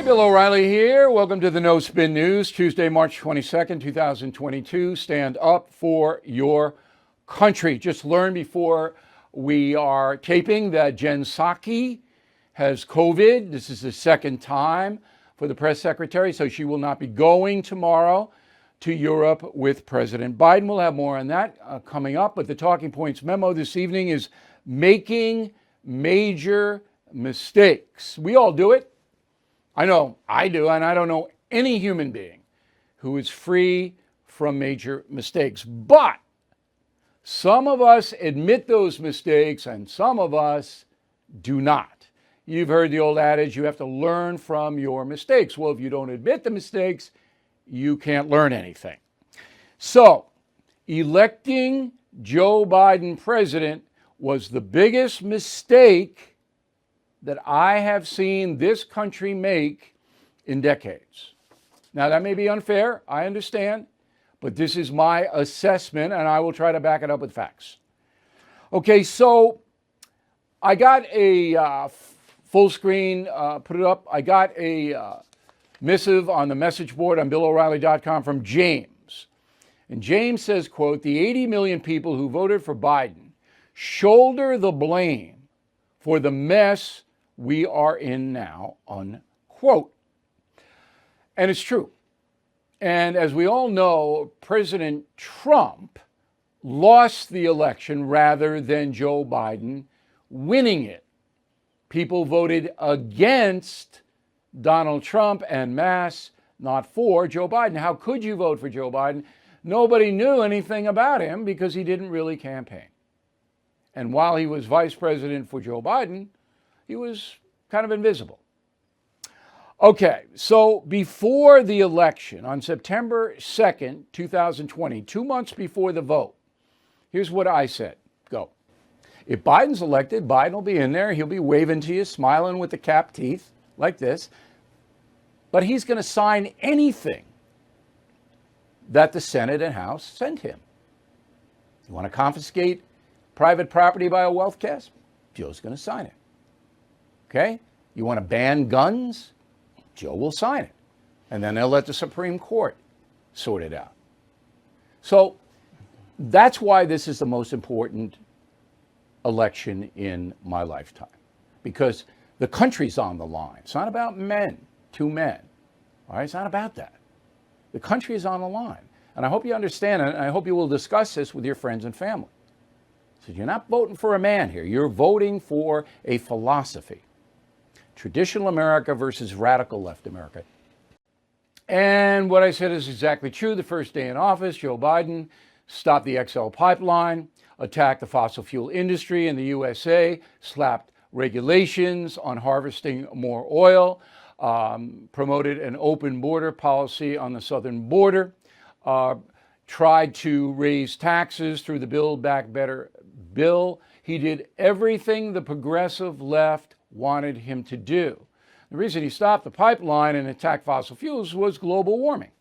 Bill O'Reilly here. Welcome to the No Spin News, Tuesday, March 22nd, 2022. Stand up for your country. Just learned before we are taping that Jen Psaki has COVID. This is the second time for the press secretary, so she will not be going tomorrow to Europe with President Biden. We'll have more on that coming up, but the talking points memo this evening is making major mistakes. We all do it. I know I do, and I don't know any human being who is free from major mistakes. But some of us admit those mistakes and some of us do not. You've heard the old adage, you have to learn from your mistakes. Well, if you don't admit the mistakes, you can't learn anything. So, electing Joe Biden president was the biggest mistake that I have seen this country make in decades. Now, that may be unfair, I understand, but this is my assessment, and I will try to back it up with facts. Okay, so I got a full screen, put it up. I got a missive on the message board on BillO'Reilly.com from James. And James says, quote, the 80 million people who voted for Biden shoulder the blame for the mess we are in now, unquote. And it's true. And as we all know, President Trump lost the election rather than Joe Biden winning it. People voted against Donald Trump en masse, not for Joe Biden. How could you vote for Joe Biden? Nobody knew anything about him because he didn't really campaign. And while he was vice president for Joe Biden, he was kind of invisible. Okay, so before the election on September 2nd, 2020, 2 months before the vote, here's what I said. Go. If Biden's elected, Biden will be in there. He'll be waving to you, smiling with the capped teeth like this. But he's going to sign anything that the Senate and House send him. You want to confiscate private property by a wealth cast? Joe's going to sign it. Okay? You want to ban guns? Joe will sign it. And then they'll let the Supreme Court sort it out. So that's why this is the most important election in my lifetime. Because the country's on the line. It's not about men, two men. All right? It's not about that. The country is on the line. And I hope you understand, and I hope you will discuss this with your friends and family. So you're not voting for a man here. You're voting for a philosophy. Traditional America versus radical left America. And what I said is exactly true. The first day in office, Joe Biden stopped the XL pipeline, attacked the fossil fuel industry in the USA, slapped regulations on harvesting more oil, promoted an open border policy on the southern border, tried to raise taxes through the Build Back Better bill. He did everything the progressive left wanted him to do. The reason he stopped the pipeline and attacked fossil fuels was global warming.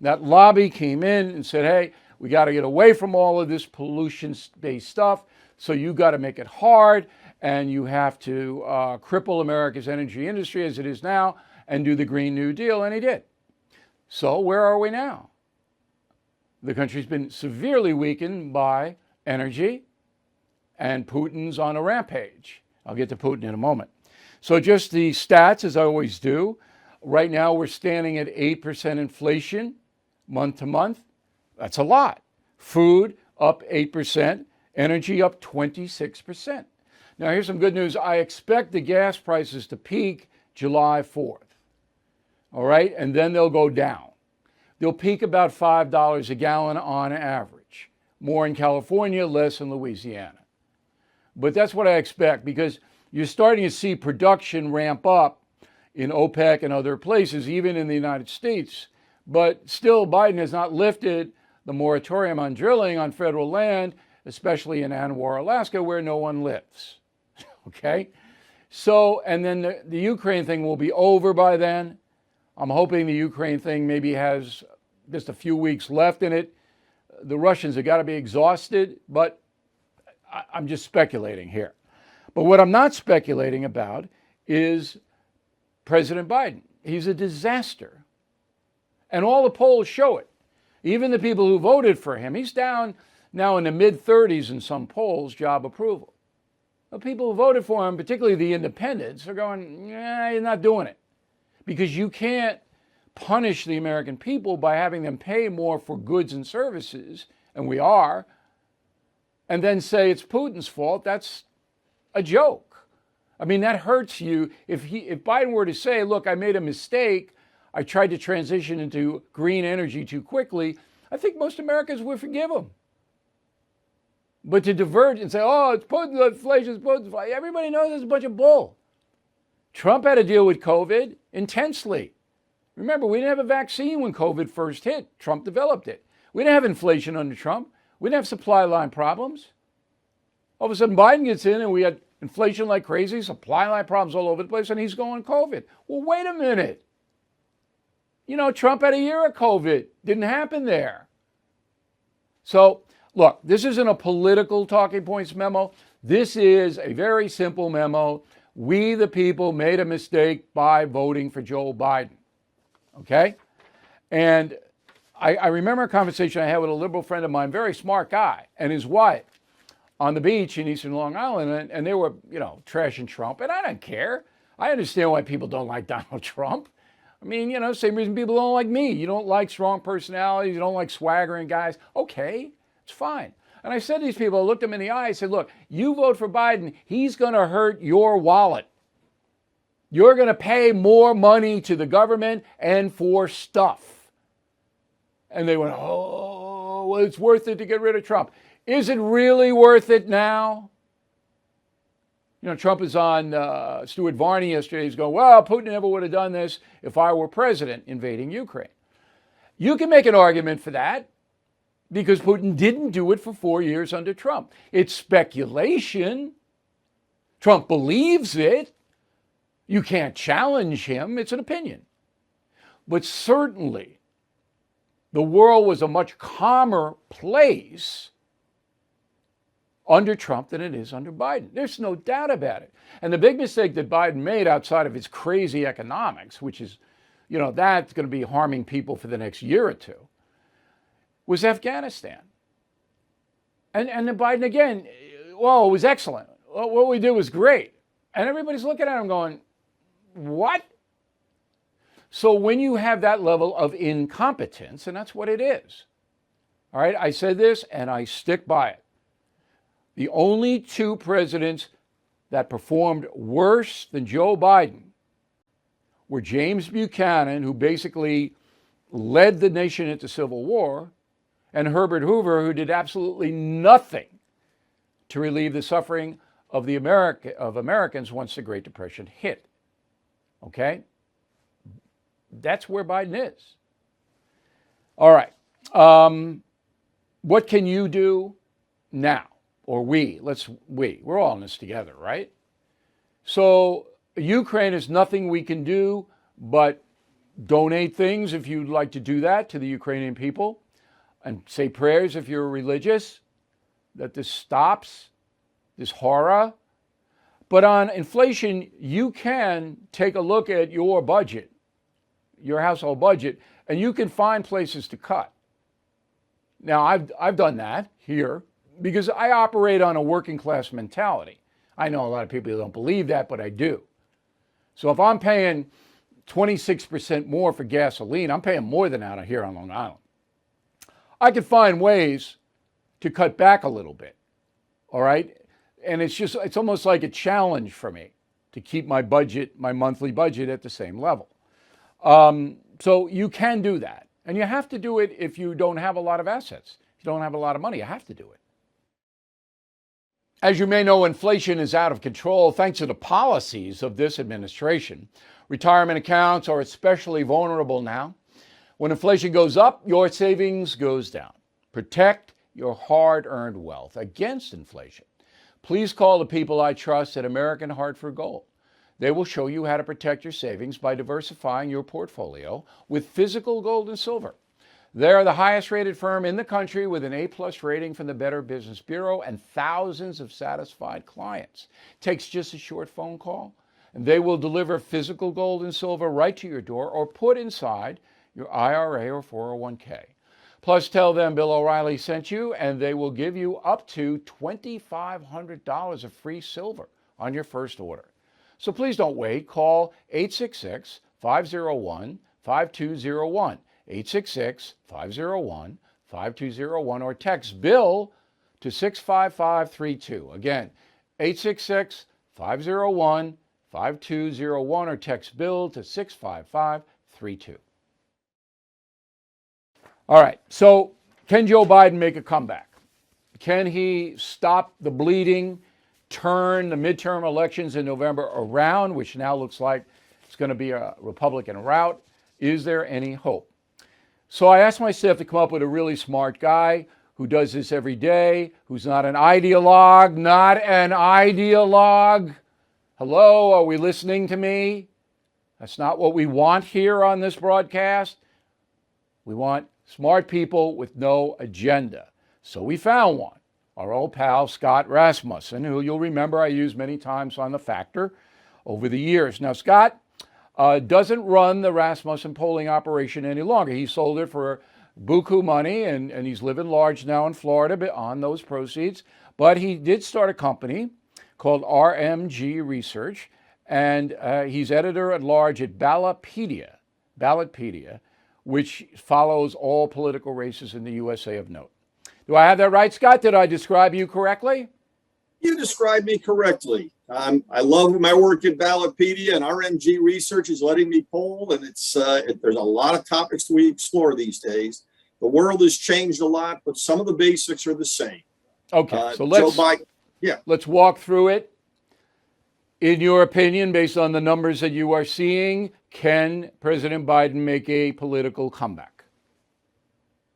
That lobby came in and said, hey, we got to get away from all of this pollution-based stuff, so you got to make it hard, and you have to cripple America's energy industry as it is now and do the Green New Deal, and he did. So where are we now? The country's been severely weakened by energy, and Putin's on a rampage. I'll get to Putin in a moment. So just the stats, as I always do. Right now, we're standing at 8% inflation month to month. That's a lot. Food up 8%, energy up 26%. Now, here's some good news. I expect the gas prices to peak July 4th. All right? And then they'll go down. They'll peak about $5 a gallon on average. More in California, less in Louisiana. But that's what I expect, because you're starting to see production ramp up in OPEC and other places, even in the United States. But still, Biden has not lifted the moratorium on drilling on federal land, especially in Anwar, Alaska, where no one lives. Okay? So, and then the Ukraine thing will be over by then. I'm hoping the Ukraine thing maybe has just a few weeks left in it. The Russians have got to be exhausted, but I'm just speculating here. But what I'm not speculating about is President Biden. He's a disaster. And all the polls show it. Even the people who voted for him, he's down now in the mid-30s in some polls, job approval. The people who voted for him, particularly the independents, are going, yeah, he's not doing it. Because you can't punish the American people by having them pay more for goods and services, and we are, and then say it's Putin's fault. That's a joke. I mean, that hurts you. If Biden were to say, look, I made a mistake, I tried to transition into green energy too quickly, I think most Americans would forgive him. But to divert and say, oh, it's Putin's inflation, it's Putin's fault, everybody knows it's a bunch of bull. Trump had to deal with COVID intensely. Remember, we didn't have a vaccine when COVID first hit. Trump developed it. We didn't have inflation under Trump. We didn't have supply line problems. All of a sudden, Biden gets in and we had inflation like crazy, supply line problems all over the place, and he's going COVID. Well, wait a minute. You know, Trump had a year of COVID. Didn't happen there. So, look, this isn't a political talking points memo. This is a very simple memo. We, the people, made a mistake by voting for Joe Biden. Okay? And I remember a conversation I had with a liberal friend of mine, very smart guy, and his wife on the beach in Eastern Long Island, and they were, trashing Trump. And I don't care. I understand why people don't like Donald Trump. I mean, same reason people don't like me. You don't like strong personalities. You don't like swaggering guys. Okay, it's fine. And I said to these people, I looked them in the eye, I said, look, you vote for Biden, he's going to hurt your wallet. You're going to pay more money to the government and for stuff. And they went, oh, well, it's worth it to get rid of Trump. Is it really worth it now? Trump is on Stuart Varney yesterday. He's going, well, Putin never would have done this if I were president invading Ukraine. You can make an argument for that because Putin didn't do it for 4 years under Trump. It's speculation. Trump believes it. You can't challenge him. It's an opinion. But certainly, the world was a much calmer place under Trump than it is under Biden. There's no doubt about it. And the big mistake that Biden made outside of his crazy economics, which is, that's going to be harming people for the next year or two, was Afghanistan. And then Biden again, well, it was excellent. Well, what we did was great. And everybody's looking at him going, what? So when you have that level of incompetence, and that's what it is. All right, I said this and I stick by it. The only two presidents that performed worse than Joe Biden were James Buchanan, who basically led the nation into civil war, and Herbert Hoover, who did absolutely nothing to relieve the suffering of Americans once the Great Depression hit. Okay? That's where Biden is. All right. What can you do now? Or we're all in this together, right? So Ukraine is nothing we can do but donate things if you'd like to do that to the Ukrainian people, and say prayers if you're religious, that this stops, this horror. But on inflation, you can take a look at your budget, your household budget, and you can find places to cut. Now, I've done that here because I operate on a working class mentality. I know a lot of people don't believe that, but I do. So if I'm paying 26% more for gasoline, I'm paying more than that here on Long Island. I could find ways to cut back a little bit, all right? And it's almost like a challenge for me to keep my budget, my monthly budget at the same level. So you can do that. And you have to do it if you don't have a lot of assets. If you don't have a lot of money, you have to do it. As you may know, inflation is out of control thanks to the policies of this administration. Retirement accounts are especially vulnerable now. When inflation goes up, your savings goes down. Protect your hard-earned wealth against inflation. Please call the people I trust at American Hartford Gold. They will show you how to protect your savings by diversifying your portfolio with physical gold and silver. They are the highest rated firm in the country with an A+ rating from the Better Business Bureau and thousands of satisfied clients. Takes just a short phone call. and they will deliver physical gold and silver right to your door or put inside your IRA or 401k. Plus, tell them Bill O'Reilly sent you, and they will give you up to $2,500 of free silver on your first order. So please don't wait. Call 866-501-5201, 866-501-5201, or text Bill to 65532. Again, 866-501-5201, or text Bill to 65532. All right, so can Joe Biden make a comeback? Can he stop the bleeding, turn the midterm elections in November around, which now looks like it's going to be a Republican rout? Is there any hope? So I asked myself to come up with a really smart guy who does this every day, who's not an ideologue, Hello, are we listening to me? That's not what we want here on this broadcast. We want smart people with no agenda. So we found one, our old pal Scott Rasmussen, who you'll remember I used many times on The Factor over the years. Now, Scott doesn't run the Rasmussen polling operation any longer. He sold it for buku money, and he's living large now in Florida on those proceeds. But he did start a company called RMG Research, and he's editor at large at Ballotpedia, which follows all political races in the USA of note. Do I have that right, Scott? Did I describe you correctly? You described me correctly. I love my work at Ballotpedia, and RMG Research is letting me poll, and there's a lot of topics we explore these days. The world has changed a lot, but some of the basics are the same. Okay, so let's walk through it. In your opinion, based on the numbers that you are seeing, can President Biden make a political comeback?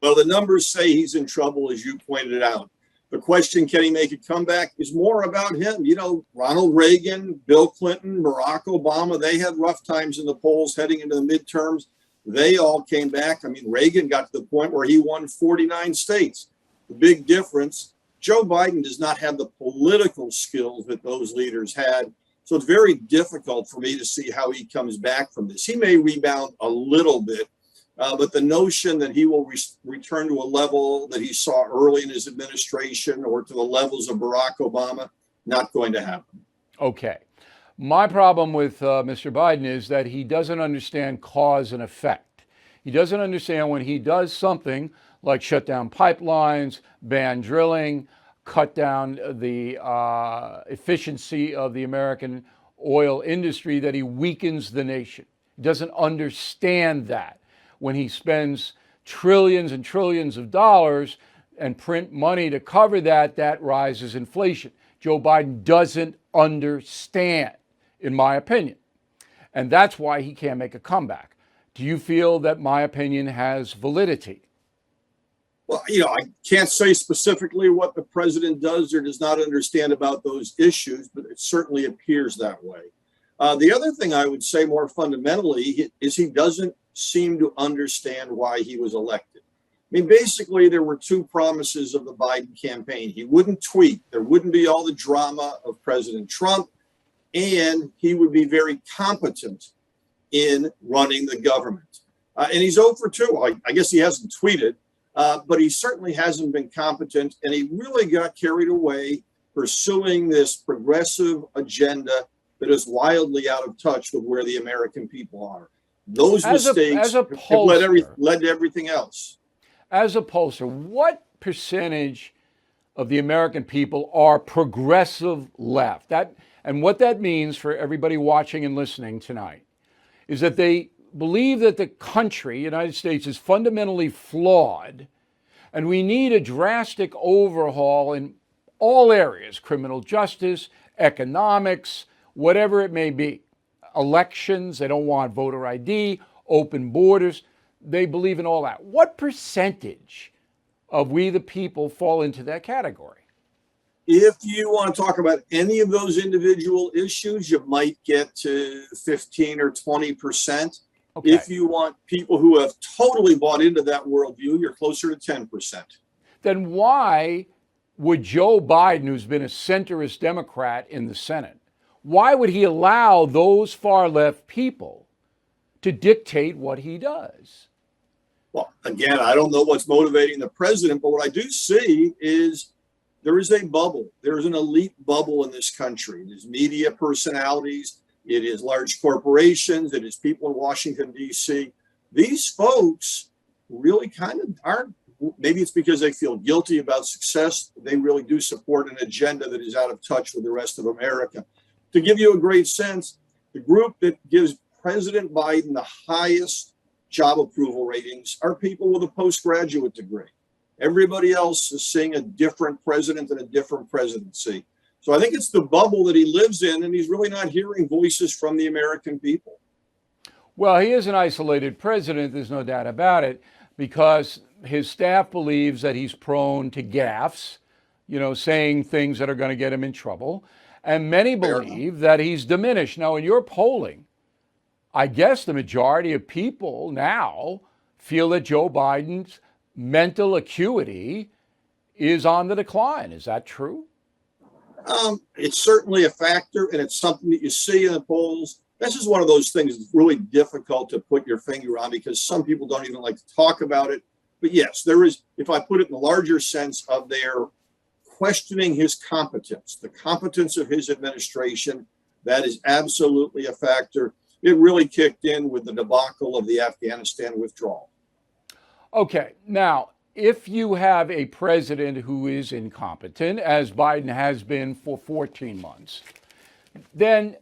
Well, the numbers say he's in trouble, as you pointed out. The question, can he make a comeback, is more about him. You know, Ronald Reagan, Bill Clinton, Barack Obama, they had rough times in the polls heading into the midterms. They all came back. I mean, Reagan got to the point where he won 49 states. The big difference, Joe Biden does not have the political skills that those leaders had. So it's very difficult for me to see how he comes back from this. He may rebound a little bit, but the notion that he will return to a level that he saw early in his administration or to the levels of Barack Obama, not going to happen. Okay. My problem with Mr. Biden is that he doesn't understand cause and effect. He doesn't understand when he does something like shut down pipelines, ban drilling, cut down the efficiency of the American oil industry, that he weakens the nation. He doesn't understand that. When he spends trillions and trillions of dollars and print money to cover that, that rises inflation. Joe Biden doesn't understand, in my opinion. And that's why he can't make a comeback. Do you feel that my opinion has validity? Well, I can't say specifically what the president does or does not understand about those issues, but it certainly appears that way. The other thing I would say more fundamentally is he doesn't seem to understand why he was elected. I mean, basically, there were two promises of the Biden campaign. He wouldn't tweet. There wouldn't be all the drama of President Trump, and he would be very competent in running the government. And he's 0 for 2. I guess he hasn't tweeted. But he certainly hasn't been competent, and he really got carried away pursuing this progressive agenda that is wildly out of touch with where the American people are. Those mistakes have led to everything else. As a pollster, what percentage of the American people are progressive left? And what that means for everybody watching and listening tonight is that they believe that the country, United States, is fundamentally flawed, and we need a drastic overhaul in all areas: criminal justice, economics, whatever it may be. Elections, they don't want voter ID, open borders. They believe in all that. What percentage of we the people fall into that category? If you want to talk about any of those individual issues, you might get to 15 or 20%. Okay. If you want people who have totally bought into that worldview, you're closer to 10%. Then why would Joe Biden, who's been a centrist Democrat in the Senate, why would he allow those far left people to dictate what he does? Well, again, I don't know what's motivating the president, but what I do see is there is a bubble. There's an elite bubble in this country. There's media personalities. It is large corporations. It is people in Washington, D.C. These folks really kind of aren't, maybe it's because they feel guilty about success. They really do support an agenda that is out of touch with the rest of America. To give you a great sense, the group that gives President Biden the highest job approval ratings are people with a postgraduate degree. Everybody else is seeing a different president and a different presidency. So I think it's the bubble that he lives in, and he's really not hearing voices from the American people. Well, he is an isolated president, there's no doubt about it, because his staff believes that he's prone to gaffes, saying things that are going to get him in trouble. And many believe that he's diminished. Now, in your polling, I guess the majority of people now feel that Joe Biden's mental acuity is on the decline. Is that true? It's certainly a factor, and it's something that you see in the polls. This is one of those things that's really difficult to put your finger on because some people don't even like to talk about it. But yes, there is, if I put it in the larger sense of their questioning his competence, the competence of his administration, that is absolutely a factor. It really kicked in with the debacle of the Afghanistan withdrawal. Okay, now, if you have a president who is incompetent, as Biden has been for 14 months, then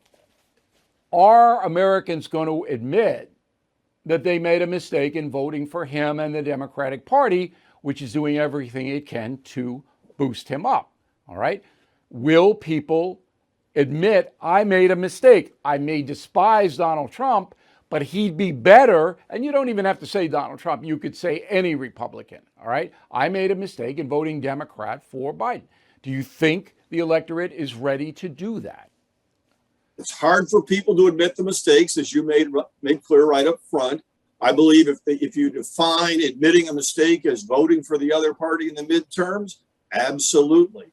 are Americans going to admit that they made a mistake in voting for him and the Democratic Party, which is doing everything it can to boost him up? All right? Will people admit, I made a mistake? I may despise Donald Trump, but he'd be better. And you don't even have to say Donald Trump. You could say any Republican. All right? I made a mistake in voting Democrat for Biden. Do you think the electorate is ready to do that? It's hard for people to admit the mistakes, as you made clear right up front. I believe if you define admitting a mistake as voting for the other party in the midterms, absolutely.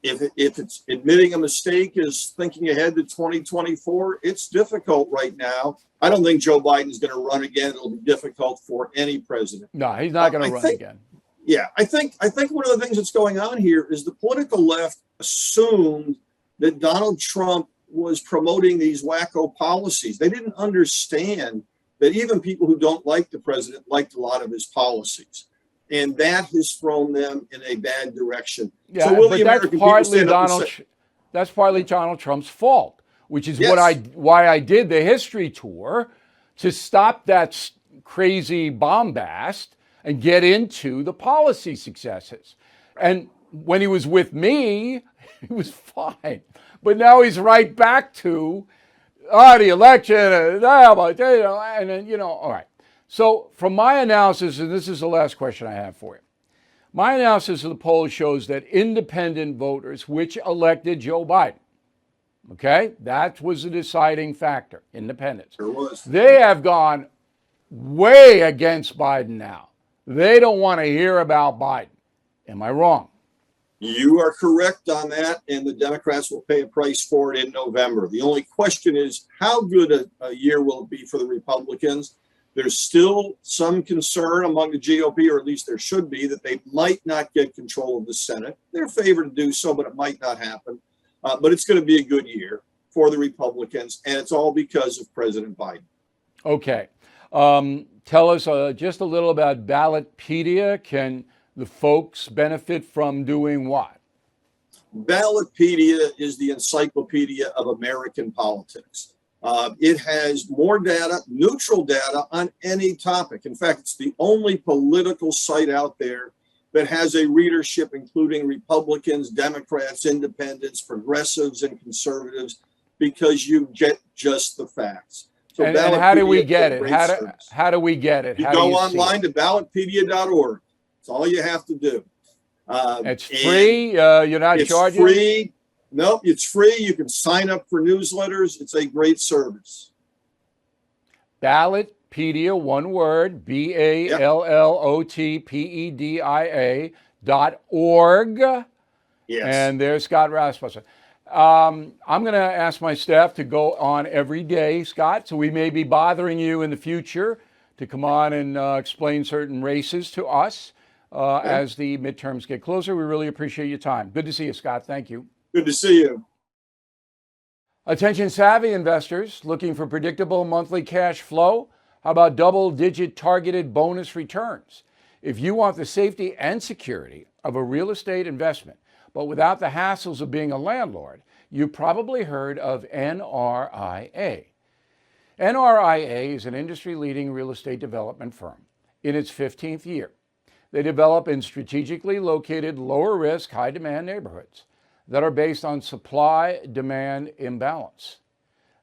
If it's admitting a mistake is thinking ahead to 2024, it's difficult right now. I don't think Joe Biden's going to run again. It'll be difficult for any president. No, he's not going to run again. Yeah, I think one of the things that's going on here is the political left assumed that Donald Trump was promoting these wacko policies. They didn't understand that even people who don't like the president liked a lot of his policies. And that has thrown them in a bad direction. Yeah, so will but the American that's partly Donald Trump's fault, which is Yes. why I did the history tour, to stop that crazy bombast and get into the policy successes. And when he was with me, he was fine. But now he's right back to the election, and then, all right. So from my analysis, and this is the last question I have for you, my analysis of the poll shows that independent voters, which elected Joe Biden, okay, that was the deciding factor, independents. There was. They have gone way against Biden now. They don't want to hear about Biden. Am I wrong? You are correct on that, and the Democrats will pay a price for it in November. The only question is, how good a year will it be for the Republicans? There's still some concern among the GOP, or at least there should be, that they might not get control of the Senate. They're favored to do so, but it might not happen. But it's going to be a good year for the Republicans, and it's all because of President Biden. Okay. Tell us just a little about Ballotpedia. Can the folks benefit from doing what? Ballotpedia is the encyclopedia of American politics. It has more data, neutral data on any topic. In fact, it's the only political site out there that has a readership including Republicans, Democrats, independents, progressives, and conservatives, because you get just the facts. So and how do we get it? How do we get it? You go online to ballotpedia.org. That's all you have to do. It's free. You're not charging? It's free. Nope, it's free. You can sign up for newsletters. It's a great service. Ballotpedia, one word, BALLOTPEDIA.org. Yes. And there's Scott Rasmussen. I'm going to ask my staff to go on every day, Scott, so we may be bothering you in the future to come on and explain certain races to us as the midterms get closer. We really appreciate your time. Good to see you, Scott. Thank you. Good to see you. Attention savvy investors looking for predictable monthly cash flow. How about double-digit targeted bonus returns? If you want the safety and security of a real estate investment, but without the hassles of being a landlord, you probably heard of NRIA. NRIA is an industry-leading real estate development firm in its 15th year. They develop in strategically located, lower-risk, high-demand neighborhoods that are based on supply-demand imbalance.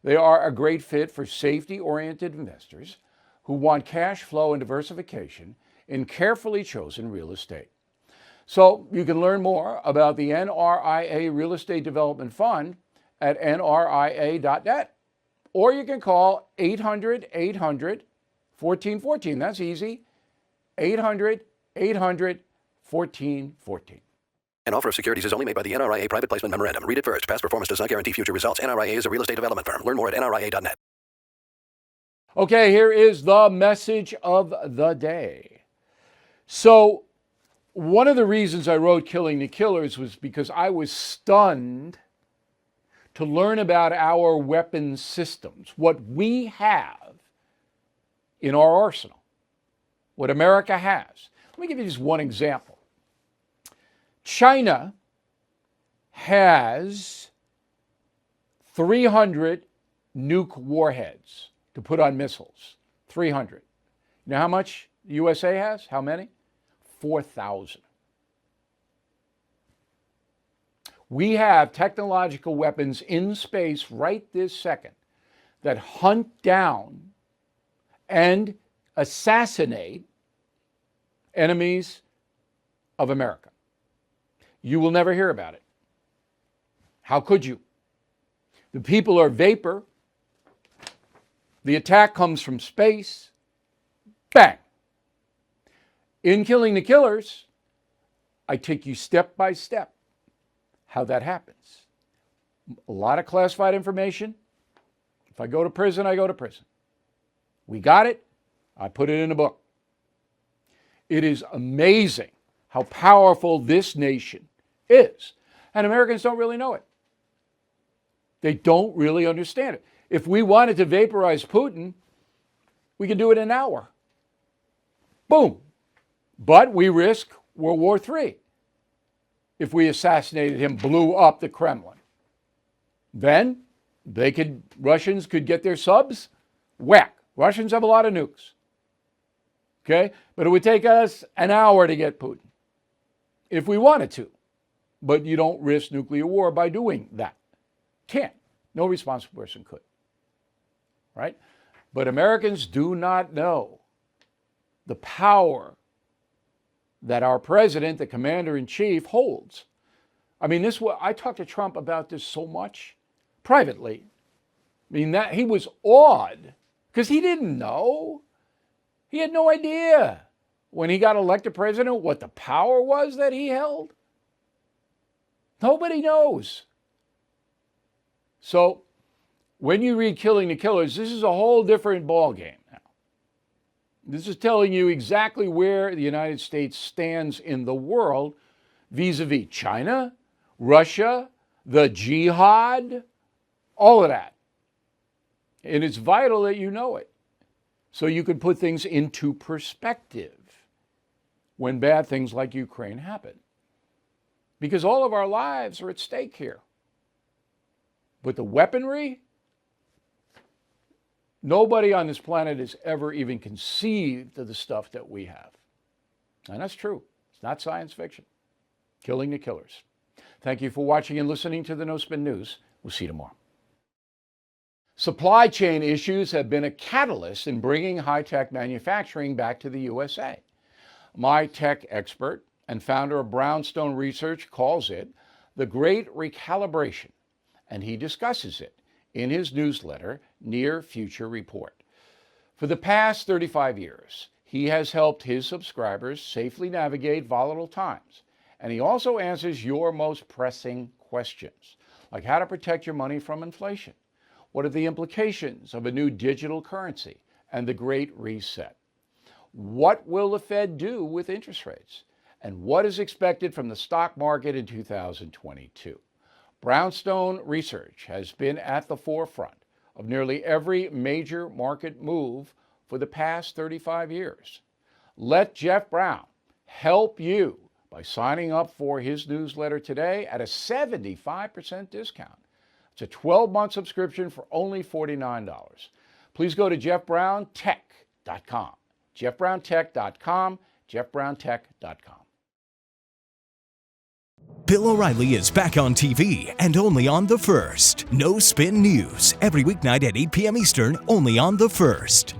They are a great fit for safety-oriented investors who want cash flow and diversification in carefully chosen real estate. So you can learn more about the NRIA Real Estate Development Fund at nria.net, or you can call 800-800-1414. That's easy, 800-800-1414. An offer of securities is only made by the NRIA Private Placement Memorandum. Read it first. Past performance does not guarantee future results. NRIA is a real estate development firm. Learn more at nria.net. Okay, here is the message of the day. So, one of the reasons I wrote Killing the Killers was because I was stunned to learn about our weapons systems, what we have in our arsenal, what America has. Let me give you just one example. China has 300 nuke warheads to put on missiles. 300. You know how much the USA has? How many? 4,000. We have technological weapons in space right this second that hunt down and assassinate enemies of America. You will never hear about it. How could you? The people are vapor. The attack comes from space. Bang. In Killing the Killers, I take you step by step how that happens. A lot of classified information. If I go to prison, I go to prison. We got it. I put it in a book. It is amazing how powerful this nation is. And Americans don't really know it. They don't really understand it. If we wanted to vaporize Putin, we could do it in an hour. Boom. But we risk World War III if we assassinated him, blew up the Kremlin. Then Russians could get their subs, whack. Russians have a lot of nukes. Okay? But it would take us an hour to get Putin if we wanted to. But you don't risk nuclear war by doing that. Can't. No responsible person could. Right? But Americans do not know the power that our president, the commander-in-chief, holds. I mean, I talked to Trump about this so much privately. I mean, that he was awed because he didn't know. He had no idea when he got elected president what the power was that he held. Nobody knows. So when you read Killing the Killers, this is a whole different ballgame now. This is telling you exactly where the United States stands in the world vis-a-vis China, Russia, the jihad, all of that. And it's vital that you know it so you can put things into perspective when bad things like Ukraine happen. Because all of our lives are at stake here. But the weaponry, nobody on this planet has ever even conceived of the stuff that we have. And that's true. It's not science fiction. Killing the Killers. Thank you for watching and listening to the No Spin News. We'll see you tomorrow. Supply chain issues have been a catalyst in bringing high-tech manufacturing back to the USA. My tech expert and founder of Brownstone Research calls it the Great Recalibration, and he discusses it in his newsletter, Near Future Report. For the past 35 years, he has helped his subscribers safely navigate volatile times, and he also answers your most pressing questions, like how to protect your money from inflation. What are the implications of a new digital currency and the Great Reset? What will the Fed do with interest rates? And what is expected from the stock market in 2022? Brownstone Research has been at the forefront of nearly every major market move for the past 35 years. Let Jeff Brown help you by signing up for his newsletter today at a 75% discount. It's a 12-month subscription for only $49. Please go to jeffbrowntech.com. jeffbrowntech.com. jeffbrowntech.com. Bill O'Reilly is back on TV and only on The First. No Spin News, every weeknight at 8 p.m. Eastern, only on The First.